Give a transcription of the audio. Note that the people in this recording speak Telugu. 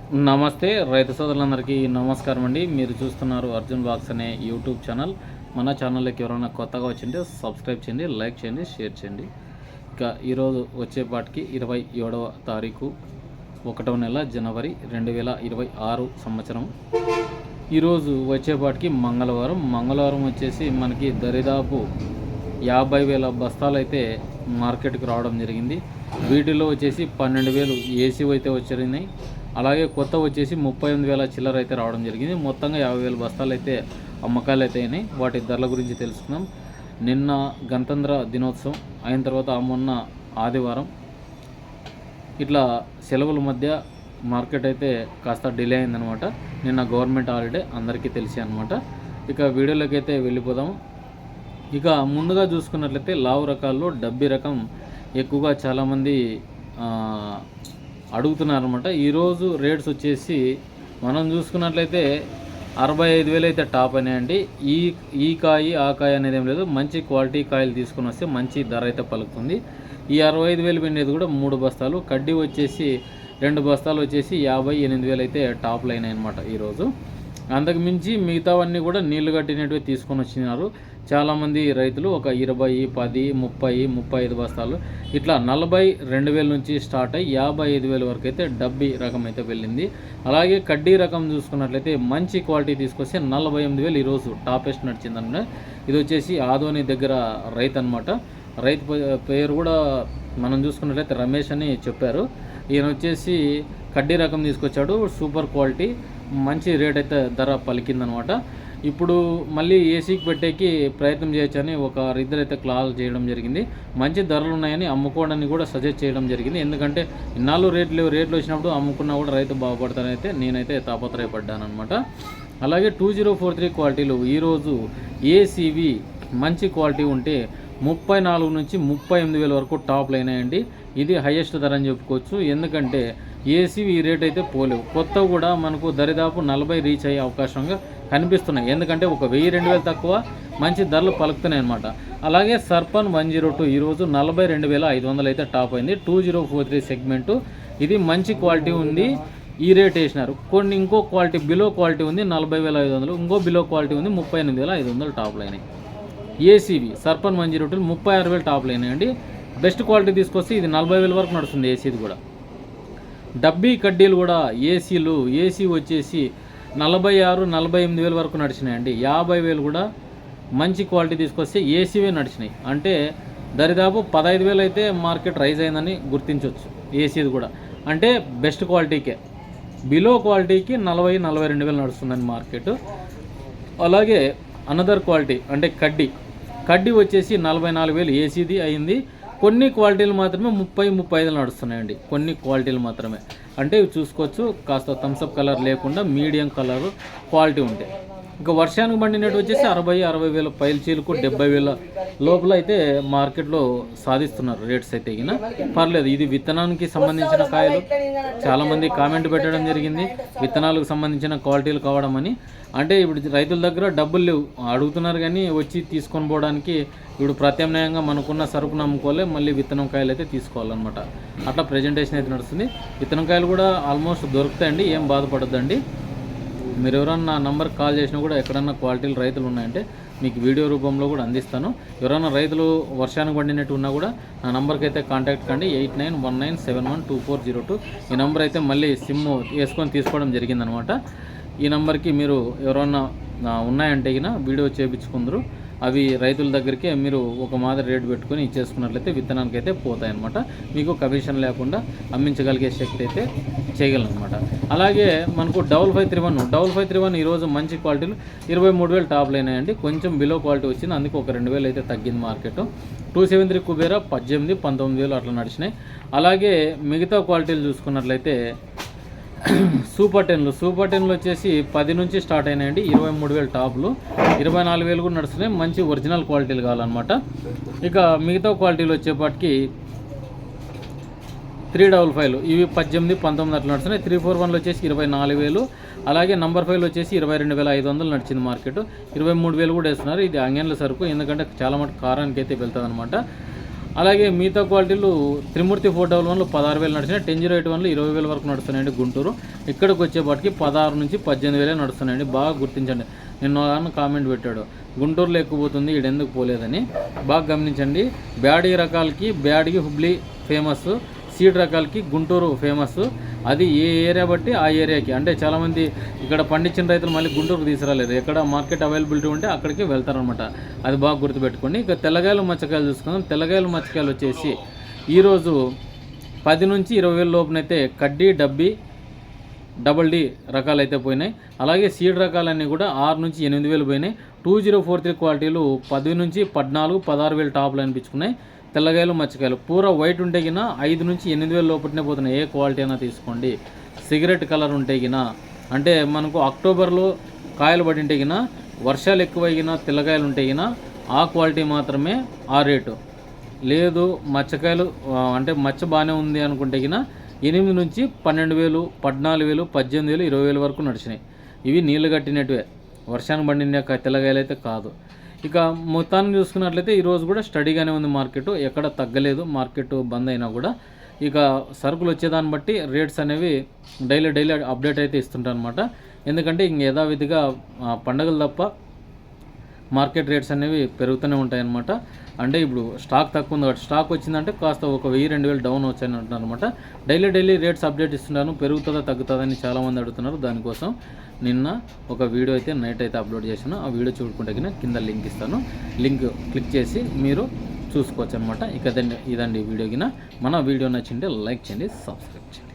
నమస్తే రైతు సోదరులందరికీ నమస్కారం అండి. మీరు చూస్తున్నారు అర్జున్ బాక్స్ అనే యూట్యూబ్ ఛానల్. మన ఛానల్లోకి ఎవరైనా కొత్తగా వచ్చింటే సబ్స్క్రైబ్ చేయండి, లైక్ చేయండి, షేర్ చేయండి. ఇక ఈరోజు వచ్చేపాటికి 27వ తారీఖు 1వ నెల జనవరి 2026 సంవత్సరం. ఈరోజు వచ్చేపాటికి మంగళవారం వచ్చేసి మనకి దరిదాపు 50,000 బస్తాలు అయితే మార్కెట్కి రావడం జరిగింది. వీటిలో వచ్చేసి 12,000 ఏసీ అయితే వచ్చినాయి. అలాగే కొత్త వచ్చేసి 38,000 చిల్లర అయితే రావడం జరిగింది. మొత్తంగా 50,000 బస్తాలు అయితే అమ్మకాలు అయితే అయినాయి. వాటి ధరల గురించి తెలుసుకుందాం. నిన్న గణతంత్ర దినోత్సవం అయిన తర్వాత మొన్న ఆదివారం ఇట్లా సెలవుల మధ్య మార్కెట్ అయితే కాస్త డిలే అయిందనమాట. నిన్న గవర్నమెంట్ హాలిడే అందరికీ తెలిసి అనమాట. ఇక వీడియోలోకి అయితే వెళ్ళిపోదాం. ఇక ముందుగా చూసుకున్నట్లయితే లావు రకాల్లో డబ్బీ రకం ఎక్కువగా చాలామంది అడుగుతున్నారనమాట. ఈరోజు రేట్స్ వచ్చేసి మనం చూసుకున్నట్లయితే 65,000 అయితే టాప్ అయినాయండి. ఈ కాయ ఆ కాయ అనేది ఏం లేదు, మంచి క్వాలిటీ కాయలు తీసుకుని వస్తే మంచి ధర అయితే పలుకుతుంది. ఈ 65,000 పెండేది కూడా 3 బస్తాలు, కడ్డీ వచ్చేసి 2 బస్తాలు వచ్చేసి 58,000 అయితే టాప్లు అయినాయి అనమాట ఈరోజు. అంతకు మించి మిగతావన్నీ కూడా నీళ్లు కట్టినట్టుగా తీసుకొని వచ్చినారు చాలామంది రైతులు. ఒక 20, 10, 30, 35 బస్తాలు ఇట్లా 42,000 నుంచి స్టార్ట్ అయ్యి 55,000 వరకు అయితే డబ్బీ రకం అయితే వెళ్ళింది. అలాగే కడ్డీ రకం చూసుకున్నట్లయితే మంచి క్వాలిటీ తీసుకొస్తే 48,000 ఈరోజు టాపెస్ట్ నడిచిందన్నమాట. ఇది వచ్చేసి ఆదోని దగ్గర రైతు అనమాట. రైతు పేరు కూడా మనం చూసుకున్నట్లయితే రమేష్ అని చెప్పారు. ఈయన వచ్చేసి కడ్డీ రకం తీసుకొచ్చాడు, సూపర్ క్వాలిటీ, మంచి రేట్ అయితే ధర పలికిందనమాట. ఇప్పుడు మళ్ళీ ఏసీకి పెట్టేకి ప్రయత్నం చేయొచ్చని ఒక ఇద్దరు అయితే క్లాస్ చేయడం జరిగింది. మంచి ధరలు ఉన్నాయని అమ్ముకోవడానికి కూడా సజెస్ట్ చేయడం జరిగింది. ఎందుకంటే ఇన్నాళ్ళు రేట్లు వచ్చినప్పుడు అమ్ముకున్నా కూడా రైతు బాగుపడతానని అయితే నేనైతే తాపత్రయపడ్డాను అనమాట. అలాగే 2043 క్వాలిటీలు ఈరోజు ఏసీవి మంచి క్వాలిటీ ఉంటే 34 నుంచి 38,000 వరకు టాప్లు అయినాయండి. ఇది హైయెస్ట్ ధర అని చెప్పుకోవచ్చు. ఎందుకంటే ఏసీవి ఈ రేట్ అయితే పోలేవు. కొత్తవి కూడా మనకు దరిదాపు 40 రీచ్ అయ్యే అవకాశంగా కనిపిస్తున్నాయి. ఎందుకంటే ఒక 1,000-2,000 తక్కువ మంచి ధరలు పలుకుతున్నాయి అనమాట. అలాగే సర్పన్ 102 ఈరోజు 42,500 అయితే టాప్ అయింది. 2043 సెగ్మెంటు ఇది మంచి క్వాలిటీ ఉంది, ఈ రేట్ వేసినారు. కొన్ని ఇంకో క్వాలిటీ బిలో క్వాలిటీ ఉంది 40,500, ఇంకో బిలో క్వాలిటీ ఉంది 38,500 టాప్లు అయినాయి. ఏసీవి సర్పన్ 102 36,000 టాప్లు అయినాయండి. బెస్ట్ క్వాలిటీ తీసుకొస్తే ఇది 40,000 వరకు నడుస్తుంది ఏసీది కూడా. డబ్బీ కడ్డీలు కూడా ఏసీ వచ్చేసి 46,000-48,000 వరకు నడిచినాయండి. 50,000 కూడా మంచి క్వాలిటీ తీసుకొస్తే ఏసీవే నడిచినాయి. అంటే దరిదాపు 15,000 అయితే మార్కెట్ రైజ్ అయిందని గుర్తించవచ్చు. ఏసీది కూడా అంటే బెస్ట్ క్వాలిటీకే. బిలో క్వాలిటీకి 40,000-42,000 నడుస్తుందని మార్కెట్. అలాగే అనదర్ క్వాలిటీ అంటే కడ్డీ వచ్చేసి 44,000 ఏసీది అయింది. కొన్ని క్వాలిటీలు మాత్రమే 30-35 నడుస్తున్నాయండి. కొన్ని క్వాలిటీలు మాత్రమే అంటే ఇవి చూసుకోవచ్చు. కాస్త థమ్స్అప్ కలర్ లేకుండా మీడియం కలర్ క్వాలిటీ ఉంటాయి. ఇంకా వర్షానికి పండినట్టు వచ్చేసి 60,000 పైల్చీలకు 70,000 లోపల అయితే మార్కెట్లో సాధిస్తున్నారు రేట్స్ అయితే గిన పర్లేదు. ఇది విత్తనానికి సంబంధించిన కాయలు చాలామంది కామెంట్ పెట్టడం జరిగింది, విత్తనాలకు సంబంధించిన క్వాలిటీలు కావడం అని. అంటే ఇప్పుడు రైతుల దగ్గర డబ్బులు లేవు, అడుగుతున్నారు కానీ వచ్చి తీసుకొని పోవడానికి ఇప్పుడు ప్రత్యామ్నాయంగా మనకున్న సరుకును అమ్ముకోలే, మళ్ళీ విత్తనం కాయలు అయితే తీసుకోవాలన్నమాట. అట్లా ప్రజెంటేషన్ అయితే నడుస్తుంది. విత్తనం కాయలు కూడా ఆల్మోస్ట్ దొరుకుతాయండి, ఏం బాధపడద్దండి. మీరు ఎవరన్నా నా నంబర్కి కాల్ చేసినా కూడా ఎక్కడన్నా క్వాలిటీలు రైతులు ఉన్నాయంటే మీకు వీడియో రూపంలో కూడా అందిస్తాను. ఎవరైనా రైతులు వర్షానికి పడినట్టు ఉన్నా కూడా నా నంబర్కి అయితే కాంటాక్ట్ కండి. 8919712402 ఈ నెంబర్ అయితే మళ్ళీ సిమ్ వేసుకొని తీసుకోవడం జరిగిందనమాట. ఈ నెంబర్కి మీరు ఎవరన్నా ఉన్నాయంటే గిన వీడియో చేయించుకుందరు. అవి రైతుల దగ్గరికి మీరు ఒక మాదిరి రేటు పెట్టుకొని ఇచ్చేసుకున్నట్లయితే విత్తనానికి అయితే పోతాయన్నమాట. మీకు కమిషన్ లేకుండా అమ్మించగలిగే శక్తి అయితే చేయగలనమాట. అలాగే మనకు 5531 ఈరోజు మంచి క్వాలిటీలు 23,000 టాప్లు అయినాయండి. కొంచెం బిలో క్వాలిటీ వచ్చింది, అందుకే ఒక 2,000 అయితే తగ్గింది మార్కెట్. 273 కుబేరా 18,000-19,000 అట్లా నడిచినాయి. అలాగే మిగతా క్వాలిటీలు చూసుకున్నట్లయితే సూపర్ టెన్లు వచ్చేసి 10 నుంచి స్టార్ట్ అయినాయండి. 23,000 టాప్లు, 24,000 కూడా నడుస్తున్నాయి. మంచి ఒరిజినల్ క్వాలిటీలు కావాలన్నమాట. ఇక మిగతా క్వాలిటీలు వచ్చేపాటికి 355 ఇవి 18,000-19,000 అట్లా నడుస్తున్నాయి. 341 వచ్చేసి 24,000. అలాగే నంబర్ 5 వచ్చేసి 22,500 నడిచింది మార్కెట్. 23,000 కూడా వేస్తున్నారు. ఇది అంగన్ల సరుకు, ఎందుకంటే చాలా మటుకు కారానికి అయితే వెళ్తుంది అనమాట. అలాగే మిగతా క్వాలిటీలు త్రిమూర్తి 411 16,000 నడుస్తున్నాయి, 10081 20,000 వరకు నడుస్తున్నాయండి గుంటూరు. ఇక్కడికి వచ్చేపాటికి 16 నుంచి 18,000 నడుస్తున్నాయండి. బాగా గుర్తించండి. నిన్న కామెంట్ పెట్టాడు గుంటూరులో ఎక్కువ పోతుంది ఈడ ఎందుకు పోలేదని. బాగా గమనించండి. బ్యాడీ రకాలకి బ్యాడీ హుబ్లీ ఫేమస్, సీడ్ రకాలకి గుంటూరు ఫేమస్. అది ఏ ఏరియా బట్టి ఆ ఏరియాకి, అంటే చాలామంది ఇక్కడ పండించిన రైతులు మళ్ళీ గుంటూరుకు తీసుకురాలేరు, ఎక్కడ మార్కెట్ అవైలబిలిటీ ఉంటే అక్కడికి వెళ్తారనమాట. అది బాగా గుర్తుపెట్టుకోండి. ఇక తెల్లగాయలు మచ్చకాయలు చూసుకుందాం. తెల్లగాయలు మచ్చకాయలు వచ్చేసి ఈరోజు 10 నుంచి 20,000 లోపునైతే కడ్డీ డబ్బీ డబల్ డి రకాలు అయితే పోయినాయి. అలాగే సీడ్ రకాలన్నీ కూడా 6 నుంచి 8,000 పోయినాయి. 2043 క్వాలిటీలు 10 నుంచి 14, 16,000 టాపులు అనిపించుకున్నాయి. తెల్లగాయలు మచ్చకాయలు పూర వైట్ ఉంటే గిన 5 నుంచి 8,000 లోపలనే పోతున్నాయి. ఏ క్వాలిటీ అయినా తీసుకోండి. సిగరెట్ కలర్ ఉంటే గిన, అంటే మనకు అక్టోబర్లో కాయలు పడింటే గిన, వర్షాలు ఎక్కువైనా తెల్లగాయలు ఉంటే గిన ఆ క్వాలిటీ మాత్రమే ఆ రేటు. లేదు మచ్చకాయలు అంటే మచ్చ బాగానే ఉంది అనుకుంటే గిన 8 నుంచి 12,000, 14,000, 18,000, 20,000 వరకు నడిచినాయి. ఇవి నీళ్ళు కట్టినట్టువే, వర్షానికి పండిన తెల్లగాయలు అయితే కాదు. ఇక మొత్తాన్ని చూసుకున్నట్లయితే ఈరోజు కూడా స్టడీగానే ఉంది మార్కెట్, ఎక్కడ తగ్గలేదు. మార్కెట్ బంద్ అయినా కూడా ఇక సరుకులు వచ్చేదాన్ని బట్టి రేట్స్ అనేవి డైలీ అప్డేట్ అయితే ఇస్తుంటారు అనమాట. ఎందుకంటే ఇంక యథావిధిగా పండగలు తప్ప మార్కెట్ రేట్స్ అనేవి పెరుగుతూనే ఉంటాయి అన్నమాట. అంటే ఇప్పుడు స్టాక్ తక్కువ ఉంది కాబట్టి, స్టాక్ వచ్చిందంటే కాస్త ఒక 1000-2000 డౌన్ వచ్చాయని అంటున్నారు అనమాట. డైలీ రేట్స్ అప్డేట్ ఇస్తున్నాను. పెరుగుతుందా తగ్గుతుందా అని చాలామంది అడుగుతున్నారు. దానికోసం నిన్న ఒక వీడియో అయితే నైట్ అయితే అప్లోడ్ చేశాను. ఆ వీడియో చూడుకుంటే కింద లింక్ ఇస్తాను. లింక్ క్లిక్ చేసి మీరు చూసుకోవచ్చు అనమాట. ఇక ఇదండి వీడియో మన వీడియో నచ్చింటే లైక్ చేయండి, సబ్స్క్రైబ్ చేయండి.